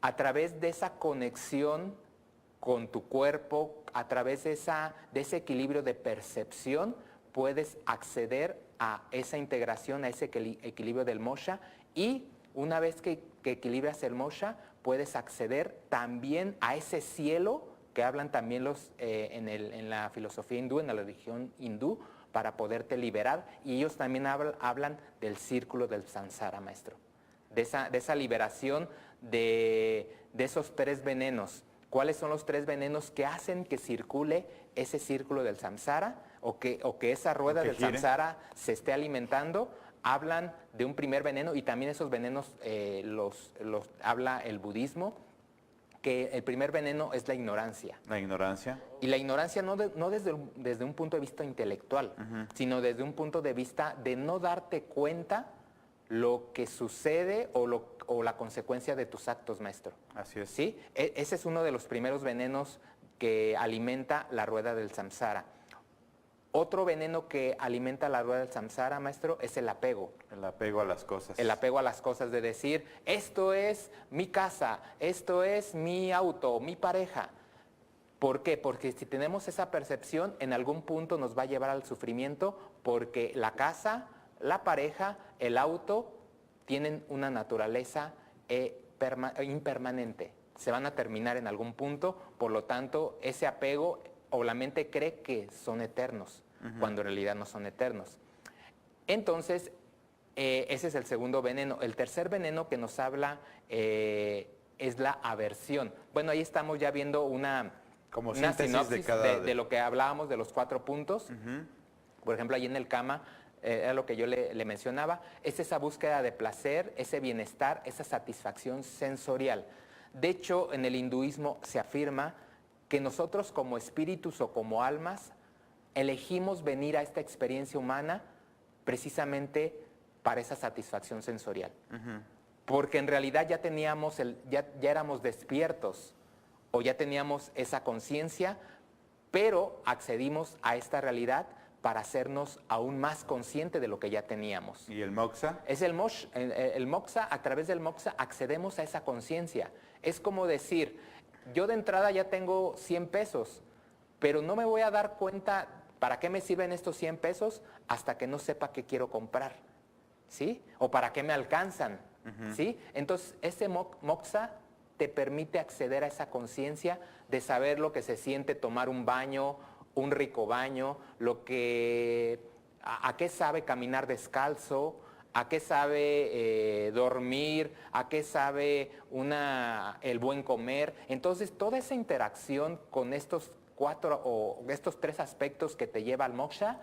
A través de esa conexión con tu cuerpo, a través de ese equilibrio de percepción, puedes acceder a esa integración, a ese equilibrio del moksha, y una vez que equilibras el moksha, puedes acceder también a ese cielo que hablan también en la filosofía hindú, en la religión hindú, para poderte liberar, y ellos también hablan del círculo del samsara, maestro, de esa liberación de esos 3 venenos. ¿Cuáles son los 3 venenos que hacen que circule ese círculo del samsara o que esa rueda del samsara se esté alimentando? Hablan de un primer veneno, y también esos venenos los habla el budismo, que el primer veneno es la ignorancia. La ignorancia. Y la ignorancia no desde un punto de vista intelectual, sino desde un punto de vista de no darte cuenta lo que sucede o la consecuencia de tus actos, maestro. Así es. ¿Sí? Ese es uno de los primeros venenos que alimenta la rueda del samsara. Otro veneno que alimenta la rueda del samsara, maestro, es el apego. El apego a las cosas. El apego a las cosas, de decir, esto es mi casa, esto es mi auto, mi pareja. ¿Por qué? Porque si tenemos esa percepción, en algún punto nos va a llevar al sufrimiento, porque la casa, la pareja, el auto, tienen una naturaleza impermanente. Se van a terminar en algún punto, por lo tanto, ese apego, o la mente cree que son eternos, cuando en realidad no son eternos. Entonces, ese es el segundo veneno. El tercer veneno que nos habla es la aversión. Bueno, ahí estamos ya viendo una sinopsis de lo que hablábamos de los 4 puntos. Por ejemplo, ahí en el Kama, era lo que yo le mencionaba, es esa búsqueda de placer, ese bienestar, esa satisfacción sensorial. De hecho, en el hinduismo se afirma que nosotros como espíritus o como almas elegimos venir a esta experiencia humana precisamente para esa satisfacción sensorial. Porque en realidad ya teníamos, ya éramos despiertos o ya teníamos esa conciencia, pero accedimos a esta realidad para hacernos aún más consciente de lo que ya teníamos. ¿Y el moxa? Es el moxa, a través del moxa accedemos a esa conciencia. Es como decir, yo de entrada ya tengo 100 pesos, pero no me voy a dar cuenta para qué me sirven estos 100 pesos hasta que no sepa qué quiero comprar, ¿sí? O para qué me alcanzan, ¿sí? Entonces, ese moxa te permite acceder a esa conciencia de saber lo que se siente tomar un baño, un rico baño, a qué sabe caminar descalzo, a qué sabe dormir, a qué sabe el buen comer. Entonces, toda esa interacción con estos 4 o estos 3 aspectos que te lleva al moksha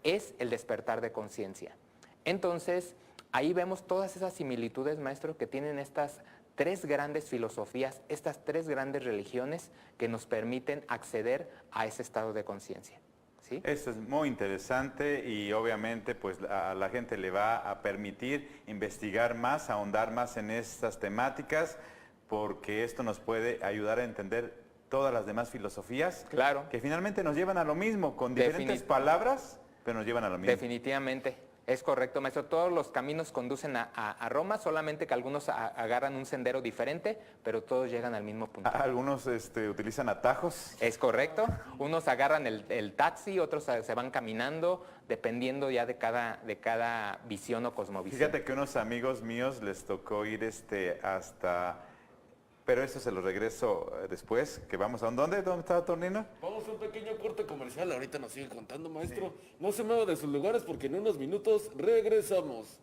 es el despertar de conciencia. Entonces, ahí vemos todas esas similitudes, maestro, que tienen estas 3 grandes filosofías, estas 3 grandes religiones que nos permiten acceder a ese estado de conciencia. ¿Sí? Esto es muy interesante y obviamente pues a la gente le va a permitir investigar más, ahondar más en estas temáticas, porque esto nos puede ayudar a entender todas las demás filosofías, claro, que finalmente nos llevan a lo mismo, con diferentes palabras, pero nos llevan a lo mismo. Definitivamente. Es correcto, maestro. Todos los caminos conducen a Roma, solamente que algunos agarran un sendero diferente, pero todos llegan al mismo punto. Algunos utilizan atajos. Es correcto. Unos agarran el taxi, otros se van caminando, dependiendo ya de cada visión o cosmovisión. Fíjate que unos amigos míos les tocó ir hasta... Pero eso se lo regreso después, que vamos a... ¿Dónde está Tornino? Vamos a un pequeño corte comercial, ahorita nos sigue contando, maestro. Sí. No se mueva de sus lugares porque en unos minutos regresamos.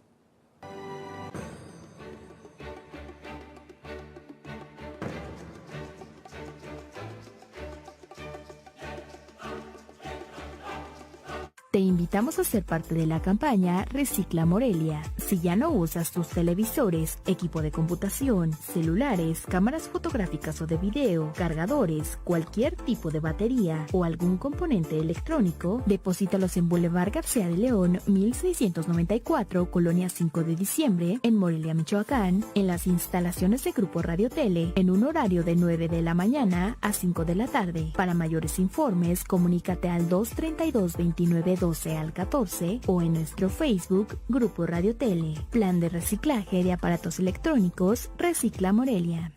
Te invitamos a ser parte de la campaña Recicla Morelia. Si ya no usas tus televisores, equipo de computación, celulares, cámaras fotográficas o de video, cargadores, cualquier tipo de batería o algún componente electrónico, deposítalos en Boulevard García de León, 1694, Colonia 5 de Diciembre, en Morelia, Michoacán, en las instalaciones de Grupo Radio Tele, en un horario de 9 de la mañana a 5 de la tarde. Para mayores informes, comunícate al 232-2912 al 14 o en nuestro Facebook Grupo Radio Tele. Plan de reciclaje de aparatos electrónicos Recicla Morelia.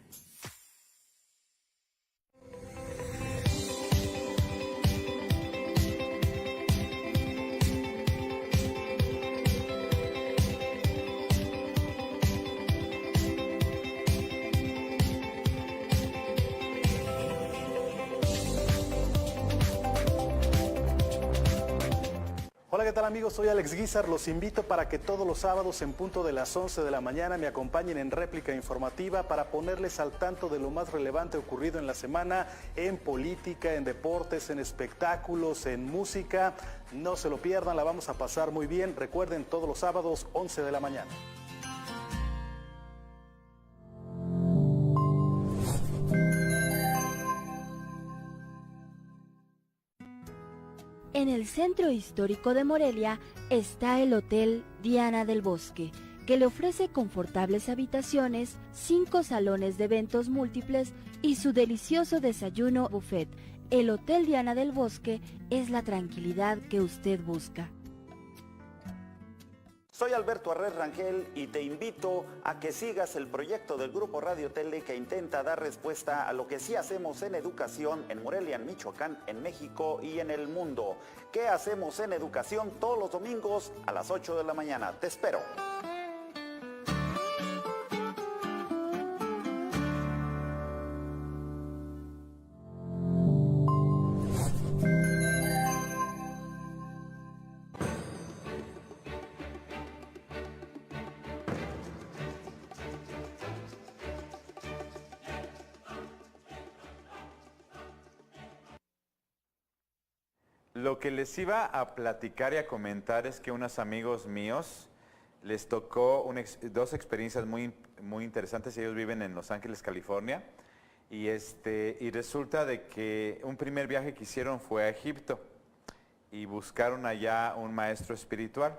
Hola, ¿qué tal amigos? Soy Alex Guizar. Los invito para que todos los sábados en punto de las 11 de la mañana me acompañen en réplica informativa para ponerles al tanto de lo más relevante ocurrido en la semana en política, en deportes, en espectáculos, en música. No se lo pierdan, la vamos a pasar muy bien. Recuerden, todos los sábados 11 de la mañana. En el centro histórico de Morelia está el Hotel Diana del Bosque, que le ofrece confortables habitaciones, 5 salones de eventos múltiples y su delicioso desayuno buffet. El Hotel Diana del Bosque es la tranquilidad que usted busca. Soy Alberto Arrés Rangel y te invito a que sigas el proyecto del Grupo Radio Tele que intenta dar respuesta a lo que sí hacemos en educación en Morelia, en Michoacán, en México y en el mundo. ¿Qué hacemos en educación todos los domingos a las 8 de la mañana? Te espero. Lo que les iba a platicar y a comentar es que unos amigos míos les tocó dos experiencias muy interesantes. Ellos viven en Los Ángeles, California, y resulta de que un primer viaje que hicieron fue a Egipto y buscaron allá un maestro espiritual.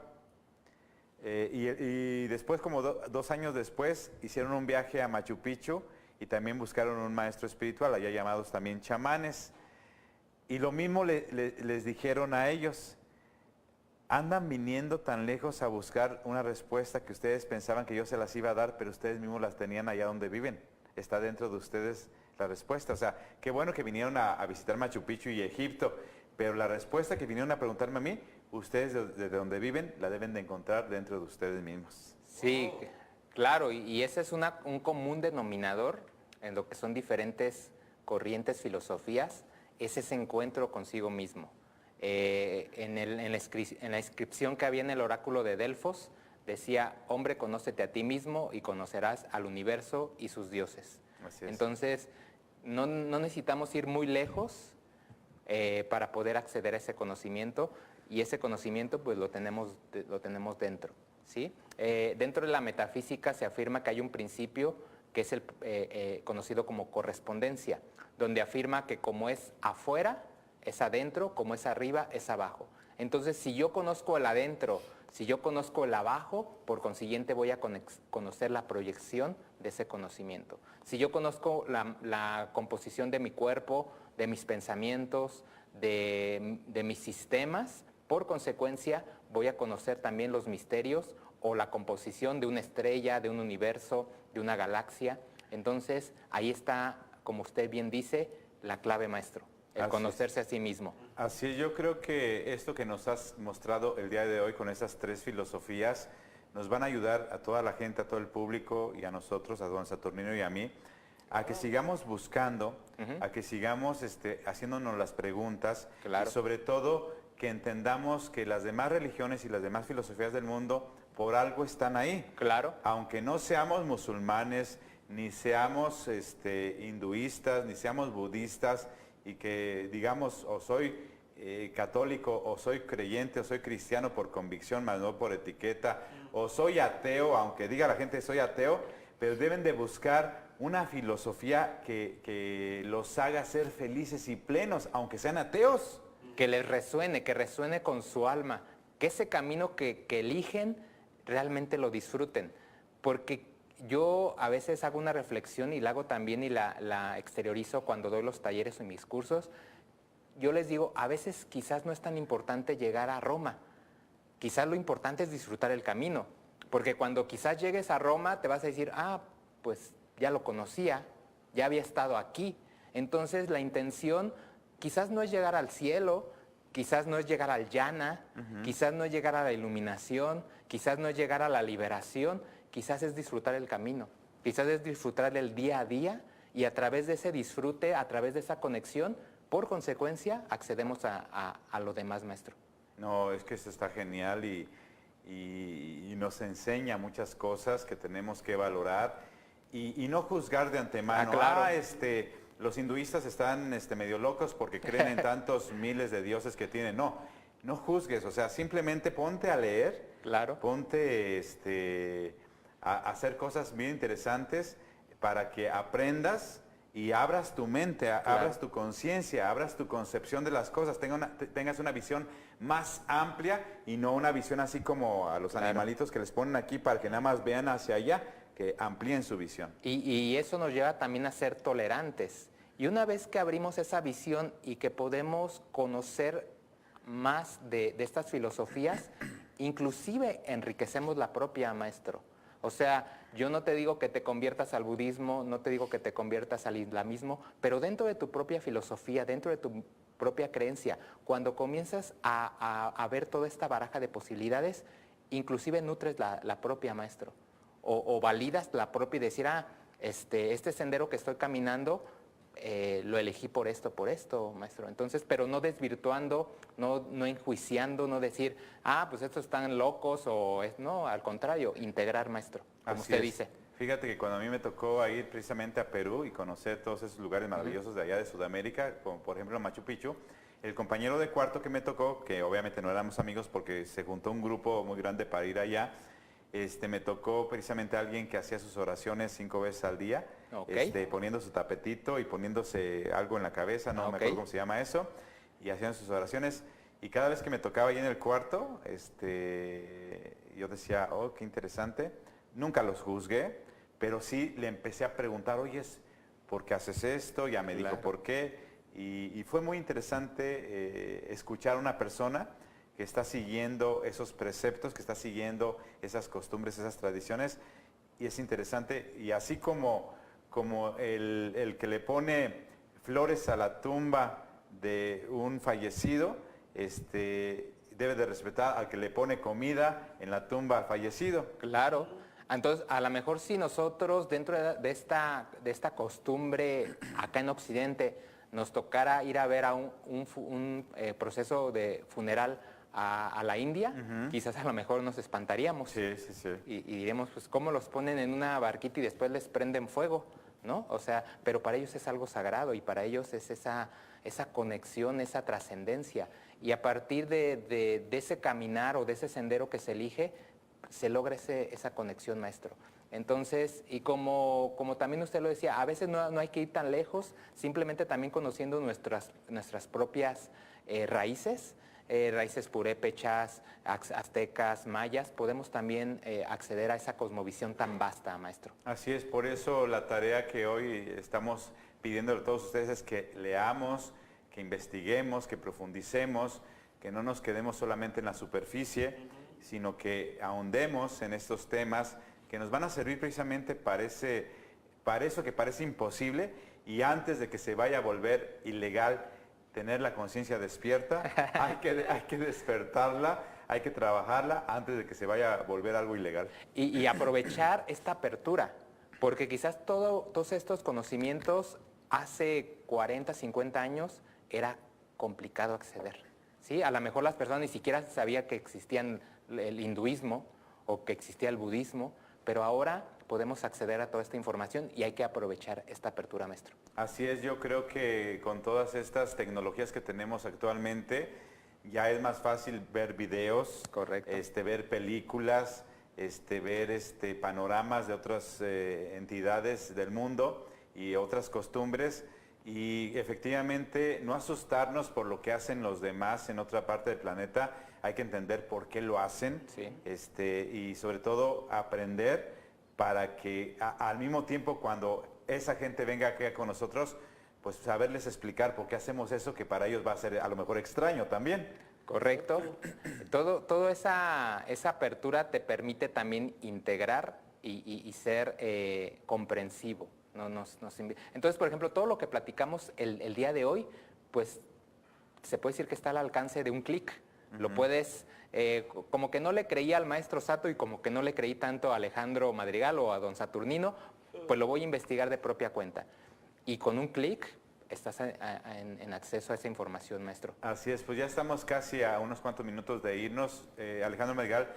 Y después, como 2 años después, hicieron un viaje a Machu Picchu y también buscaron un maestro espiritual, allá llamados también chamanes. Y lo mismo les dijeron a ellos, andan viniendo tan lejos a buscar una respuesta que ustedes pensaban que yo se las iba a dar, pero ustedes mismos las tenían allá donde viven. Está dentro de ustedes la respuesta. O sea, qué bueno que vinieron a visitar Machu Picchu y Egipto, pero la respuesta que vinieron a preguntarme a mí, ustedes desde donde viven la deben de encontrar dentro de ustedes mismos. Sí, claro, y ese es un común denominador en lo que son diferentes corrientes, filosofías, es ese encuentro consigo mismo. En la inscripción que había en el oráculo de Delfos, decía, hombre, conócete a ti mismo y conocerás al universo y sus dioses. Así es. Entonces, no necesitamos ir muy lejos para poder acceder a ese conocimiento, y ese conocimiento pues lo tenemos dentro, ¿sí? Dentro de la metafísica se afirma que hay un principio que es el conocido como correspondencia, donde afirma que como es afuera, es adentro, como es arriba, es abajo. Entonces, si yo conozco el adentro, si yo conozco el abajo, por consiguiente voy a conocer la proyección de ese conocimiento. Si yo conozco la composición de mi cuerpo, de mis pensamientos, de mis sistemas, por consecuencia voy a conocer también los misterios o la composición de una estrella, de un universo, de una galaxia. Entonces, ahí está, como usted bien dice, la clave, maestro. El conocerse a sí mismo. Así es, yo creo que esto que nos has mostrado el día de hoy con esas tres filosofías nos van a ayudar a toda la gente, a todo el público y a nosotros, a don Saturnino y a mí, a que sigamos buscando, a que sigamos haciéndonos las preguntas, claro. Y sobre todo que entendamos que las demás religiones y las demás filosofías del mundo por algo están ahí. Claro. Aunque no seamos musulmanes, ni seamos hinduistas, ni seamos budistas, y que digamos o soy católico o soy creyente o soy cristiano por convicción, más no por etiqueta, o soy ateo, aunque diga la gente soy ateo, pero deben de buscar una filosofía que los haga ser felices y plenos, aunque sean ateos. Que les resuene, que resuene con su alma, que ese camino que eligen realmente lo disfruten, porque yo a veces hago una reflexión y la hago también y la exteriorizo cuando doy los talleres o en mis cursos. Yo les digo, a veces quizás no es tan importante llegar a Roma, quizás lo importante es disfrutar el camino, porque cuando quizás llegues a Roma te vas a decir, pues ya lo conocía, ya había estado aquí. Entonces la intención quizás no es llegar al cielo, quizás no es llegar al llana, quizás no es llegar a la iluminación, quizás no es llegar a la liberación, quizás es disfrutar el camino, quizás es disfrutar el día a día, y a través de ese disfrute, a través de esa conexión, por consecuencia, accedemos a lo demás, maestro. No, es que esto está genial y nos enseña muchas cosas que tenemos que valorar y no juzgar de antemano. Claro. Los hinduistas están medio locos porque creen en tantos miles de dioses que tienen. No juzgues, o sea, simplemente ponte a leer, claro. Ponte a hacer cosas bien interesantes para que aprendas y abras tu mente, claro. Abras tu conciencia, abras tu concepción de las cosas, tengas una visión más amplia y no una visión así como a los animalitos que les ponen aquí para que nada más vean hacia allá, que amplíen su visión. Y eso nos lleva también a ser tolerantes. Y una vez que abrimos esa visión y que podemos conocer más de estas filosofías, inclusive enriquecemos la propia, maestro. O sea, yo no te digo que te conviertas al budismo, no te digo que te conviertas al islamismo, pero dentro de tu propia filosofía, dentro de tu propia creencia, cuando comienzas a ver toda esta baraja de posibilidades, inclusive nutres la propia, maestro. O validas la propia y decir, este sendero que estoy caminando, lo elegí por esto, maestro. Entonces, pero no desvirtuando, no enjuiciando, no decir, pues estos están locos no, al contrario, integrar, maestro, como Así usted es. dice. Fíjate que cuando a mí me tocó ir precisamente a Perú y conocer todos esos lugares maravillosos de allá de Sudamérica, como por ejemplo Machu Picchu, el compañero de cuarto que me tocó, que obviamente no éramos amigos porque se juntó un grupo muy grande para ir allá, me tocó precisamente alguien que hacía sus oraciones 5 veces al día, poniendo su tapetito y poniéndose algo en la cabeza, no me acuerdo cómo se llama eso, y hacían sus oraciones. Y cada vez que me tocaba ahí en el cuarto, yo decía, qué interesante. Nunca los juzgué, pero sí le empecé a preguntar, oye, ¿por qué haces esto? Ya me dijo por qué. Y fue muy interesante escuchar a una persona que está siguiendo esos preceptos, que está siguiendo esas costumbres, esas tradiciones, y es interesante, y así como el que le pone flores a la tumba de un fallecido, debe de respetar al que le pone comida en la tumba al fallecido. Claro. Entonces, a lo mejor si nosotros dentro de esta costumbre acá en Occidente nos tocara ir a ver a un proceso de funeral a la India, quizás a lo mejor nos espantaríamos. Sí, sí, sí. Y diremos, pues, ¿cómo los ponen en una barquita y después les prenden fuego? ¿No? O sea, pero para ellos es algo sagrado y para ellos es esa conexión, esa trascendencia. Y a partir de ese caminar o de ese sendero que se elige, se logra esa conexión, maestro. Entonces, y como también usted lo decía, a veces no hay que ir tan lejos, simplemente también conociendo nuestras propias raíces, raíces purépechas, aztecas, mayas, podemos también acceder a esa cosmovisión tan vasta, maestro. Así es, por eso la tarea que hoy estamos pidiéndole a todos ustedes es que leamos, que investiguemos, que profundicemos, que no nos quedemos solamente en la superficie, sino que ahondemos en estos temas que nos van a servir precisamente para eso que parece imposible, y antes de que se vaya a volver ilegal, tener la conciencia despierta, hay que despertarla, hay que trabajarla antes de que se vaya a volver algo ilegal. Y aprovechar esta apertura, porque quizás todos estos conocimientos hace 40, 50 años era complicado acceder. ¿Sí? A lo mejor las personas ni siquiera sabían que existían el hinduismo o que existía el budismo, pero ahora podemos acceder a toda esta información y hay que aprovechar esta apertura, maestro. Así es, yo creo que con todas estas tecnologías que tenemos actualmente, ya es más fácil ver videos, correcto, ver películas, ver panoramas de otras entidades del mundo y otras costumbres, y efectivamente no asustarnos por lo que hacen los demás en otra parte del planeta. Hay que entender por qué lo hacen, sí, y sobre todo aprender para que al mismo tiempo cuando esa gente venga aquí con nosotros, pues saberles explicar por qué hacemos eso, que para ellos va a ser a lo mejor extraño también. Correcto. Toda esa apertura te permite también integrar y ser comprensivo. Entonces, por ejemplo, todo lo que platicamos el día de hoy, pues se puede decir que está al alcance de un clic. Lo puedes, como que no le creí al maestro Sato y como que no le creí tanto a Alejandro Madrigal o a don Saturnino, pues lo voy a investigar de propia cuenta. Y con un clic estás en acceso a esa información, maestro. Así es, pues ya estamos casi a unos cuantos minutos de irnos. Alejandro Madrigal,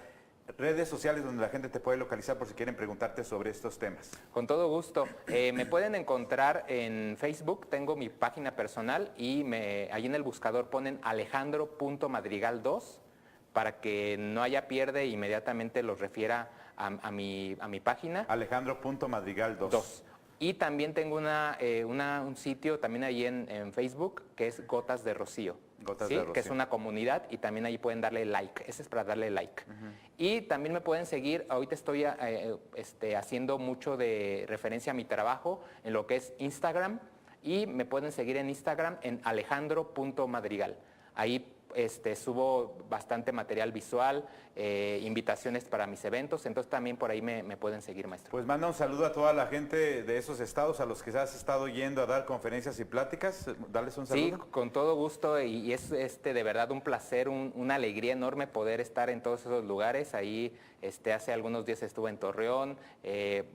redes sociales donde la gente te puede localizar por si quieren preguntarte sobre estos temas. Con todo gusto. Me pueden encontrar en Facebook, tengo mi página personal y ahí en el buscador ponen alejandro.madrigal2 para que no haya pierde, inmediatamente los refiera a mi página. Alejandro.madrigal2. Y también tengo un sitio también ahí en Facebook que es Gotas de Rocío. Gotas ¿sí? de Rocío. Que es una comunidad y también ahí pueden darle like. Ese es para darle like. Y también me pueden seguir, ahorita estoy haciendo mucho de referencia a mi trabajo en lo que es Instagram y me pueden seguir en Instagram en alejandro.madrigal. Ahí subo bastante material visual, invitaciones para mis eventos, entonces también por ahí me pueden seguir, maestro. Pues manda un saludo a toda la gente de esos estados a los que has estado yendo a dar conferencias y pláticas, darles un saludo. Sí, con todo gusto y es de verdad un placer, una alegría enorme poder estar en todos esos lugares. Ahí hace algunos días estuve en Torreón,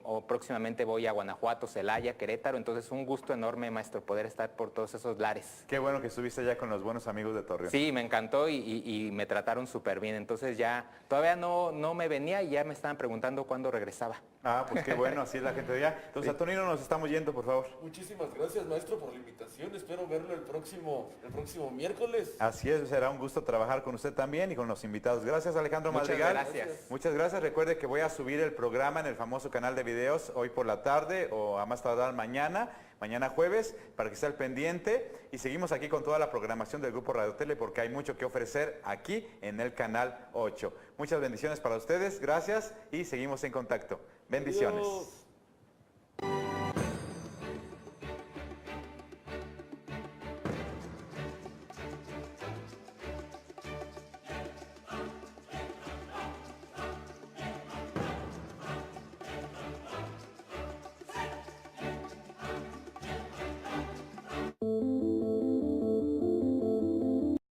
o próximamente voy a Guanajuato, Celaya, Querétaro, entonces un gusto enorme, maestro, poder estar por todos esos lares. Qué bueno que estuviste allá con los buenos amigos de Torreón. Sí, me encantó y me trataron súper bien, entonces ya todavía no me venía y ya me estaban preguntando cuándo regresaba. Ah, pues qué bueno, así es la gente de allá. Entonces, Saturnino, nos estamos yendo, por favor. Muchísimas gracias, maestro, por la invitación. Espero verlo el próximo miércoles. Así es, será un gusto trabajar con usted también y con los invitados. Gracias, Alejandro Madrigal. Muchas gracias. Muchas gracias. Recuerde que voy a subir el programa en el famoso canal de videos hoy por la tarde o a más tardar mañana jueves, para que esté al pendiente. Y seguimos aquí con toda la programación del Grupo Radio Tele porque hay mucho que ofrecer aquí en el Canal 8. Muchas bendiciones para ustedes, gracias y seguimos en contacto. Bendiciones. Adiós.